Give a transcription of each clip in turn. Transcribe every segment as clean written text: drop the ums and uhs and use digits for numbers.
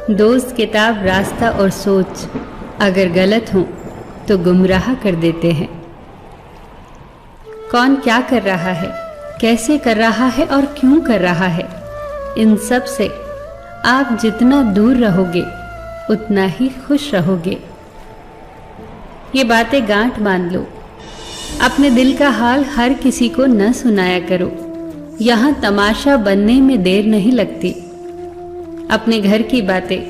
दोस्त, किताब, रास्ता और सोच अगर गलत हों तो गुमराह कर देते हैं। कौन क्या कर रहा है, कैसे कर रहा है और क्यों कर रहा है, इन सब से आप जितना दूर रहोगे उतना ही खुश रहोगे। ये बातें गांठ बांध लो। अपने दिल का हाल हर किसी को न सुनाया करो। यहाँ तमाशा बनने में देर नहीं लगती। अपने घर की बातें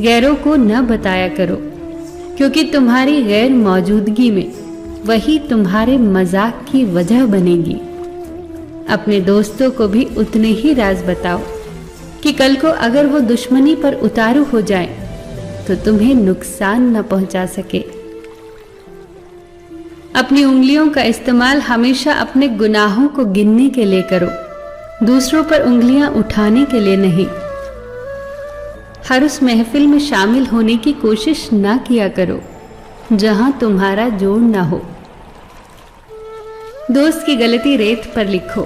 गैरों को न बताया करो, क्योंकि तुम्हारी गैर मौजूदगी में वही तुम्हारे मजाक की वजह बनेगी। अपने दोस्तों को भी उतने ही राज बताओ कि कल को अगर वो दुश्मनी पर उतारू हो जाए तो तुम्हें नुकसान न पहुंचा सके। अपनी उंगलियों का इस्तेमाल हमेशा अपने गुनाहों को गिनने के लिए करो, दूसरों पर उंगलियां उठाने के लिए नहीं। हर उस महफिल में शामिल होने की कोशिश ना किया करो जहां तुम्हारा जोड़ ना हो। दोस्त की गलती रेत पर लिखो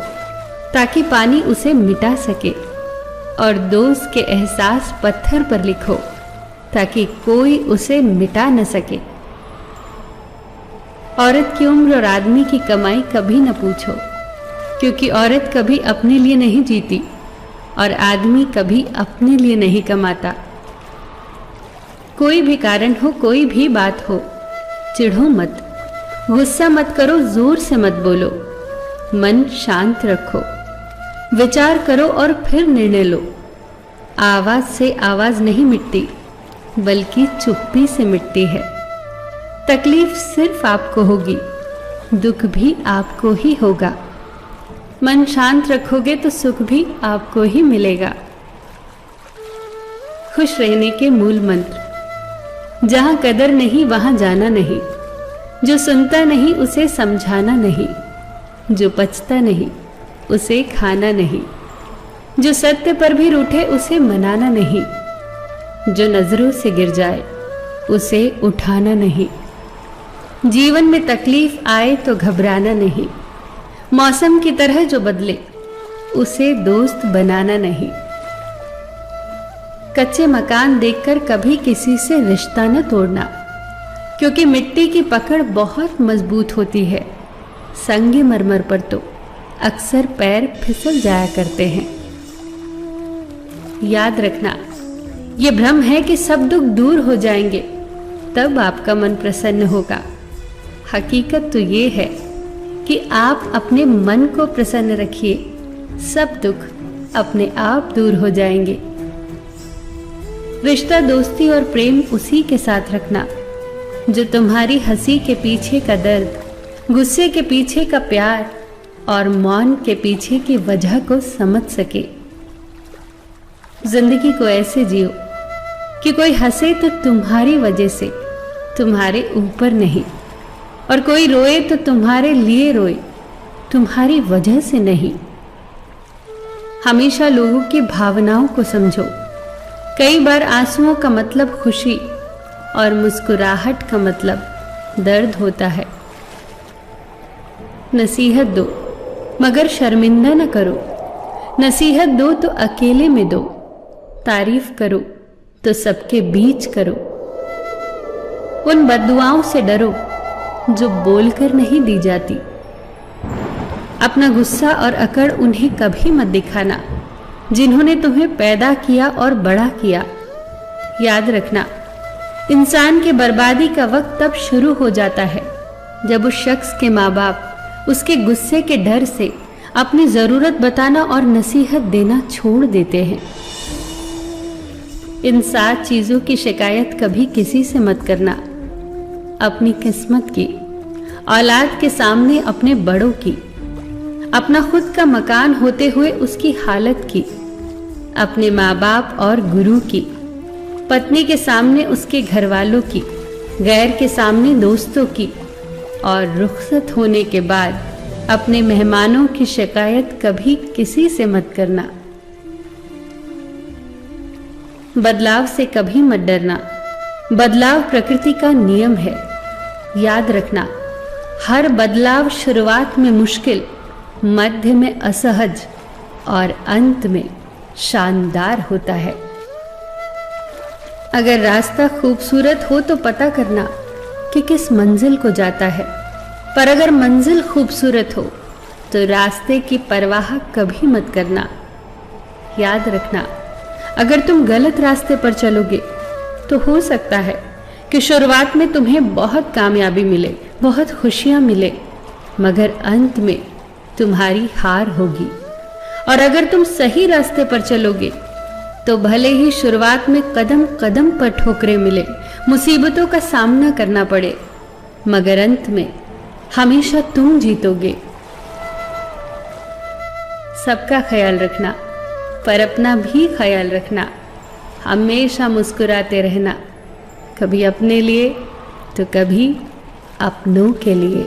ताकि पानी उसे मिटा सके, और दोस्त के एहसास पत्थर पर लिखो ताकि कोई उसे मिटा न सके। औरत की उम्र और आदमी की कमाई कभी न पूछो, क्योंकि औरत कभी अपने लिए नहीं जीती और आदमी कभी अपने लिए नहीं कमाता। कोई भी कारण हो, कोई भी बात हो, चिढ़ो मत, गुस्सा मत करो, जोर से मत बोलो, मन शांत रखो, विचार करो और फिर निर्णय लो। आवाज से आवाज नहीं मिटती, बल्कि चुप्पी से मिटती है। तकलीफ सिर्फ आपको होगी, दुख भी आपको ही होगा। मन शांत रखोगे तो सुख भी आपको ही मिलेगा। खुश रहने के मूल मंत्र: जहां कदर नहीं वहां जाना नहीं, जो सुनता नहीं उसे समझाना नहीं, जो पचता नहीं उसे खाना नहीं, जो सत्य पर भी रूठे उसे मनाना नहीं, जो नजरों से गिर जाए उसे उठाना नहीं। जीवन में तकलीफ आए तो घबराना नहीं, मौसम की तरह जो बदले उसे दोस्त बनाना नहीं। कच्चे मकान देखकर कभी किसी से रिश्ता न तोड़ना, क्योंकि मिट्टी की पकड़ बहुत मजबूत होती है। संगमरमर पर तो अक्सर पैर फिसल जाया करते हैं। याद रखना, ये भ्रम है कि सब दुख दूर हो जाएंगे तब आपका मन प्रसन्न होगा। हकीकत तो ये है कि आप अपने मन को प्रसन्न रखिए, सब दुख अपने आप दूर हो जाएंगे। रिश्ता, दोस्ती और प्रेम उसी के साथ रखना जो तुम्हारी हंसी के पीछे का दर्द, गुस्से के पीछे का प्यार और मौन के पीछे की वजह को समझ सके। जिंदगी को ऐसे जियो कि कोई हंसे तो तुम्हारी वजह से, तुम्हारे ऊपर नहीं, और कोई रोए तो तुम्हारे लिए रोए, तुम्हारी वजह से नहीं। हमेशा लोगों की भावनाओं को समझो। कई बार आंसुओं का मतलब खुशी और मुस्कुराहट का मतलब दर्द होता है। नसीहत दो मगर शर्मिंदा न करो। नसीहत दो तो अकेले में दो, तारीफ करो तो सबके बीच करो। उन बद्दुआओं से डरो जो बोलकर नहीं दी जाती। अपना गुस्सा और अकड़ उन्हें कभी मत दिखाना जिन्होंने तुम्हें पैदा किया और बड़ा किया। याद रखना, इंसान की बर्बादी का वक्त तब शुरू हो जाता है जब उस शख्स के माँ बाप उसके गुस्से के डर से अपनी जरूरत बताना और नसीहत देना छोड़ देते हैं। इन 7 चीजों की शिकायत कभी किसी से मत करना। अपनी किस्मत की, औलाद के सामने अपने बड़ों की, अपना खुद का मकान होते हुए उसकी हालत की, अपने माँ बाप और गुरु की, पत्नी के सामने उसके घर वालों की, गैर के सामने दोस्तों की, और रुखसत होने के बाद अपने मेहमानों की शिकायत कभी किसी से मत करना। बदलाव से कभी मत डरना। बदलाव प्रकृति का नियम है। याद रखना, हर बदलाव शुरुआत में मुश्किल, मध्य में असहज और अंत में शानदार होता है। अगर रास्ता खूबसूरत हो तो पता करना कि किस मंजिल को जाता है, पर अगर मंजिल खूबसूरत हो तो रास्ते की परवाह कभी मत करना। याद रखना, अगर तुम गलत रास्ते पर चलोगे तो हो सकता है कि शुरुआत में तुम्हें बहुत कामयाबी मिले, बहुत खुशियां मिले, मगर अंत में तुम्हारी हार होगी। और अगर तुम सही रास्ते पर चलोगे तो भले ही शुरुआत में कदम कदम पर ठोकरें मिले, मुसीबतों का सामना करना पड़े, मगर अंत में हमेशा तुम जीतोगे। सबका ख्याल रखना, पर अपना भी ख्याल रखना। हमेशा मुस्कुराते रहना, कभी अपने लिए तो कभी अपनों के लिए।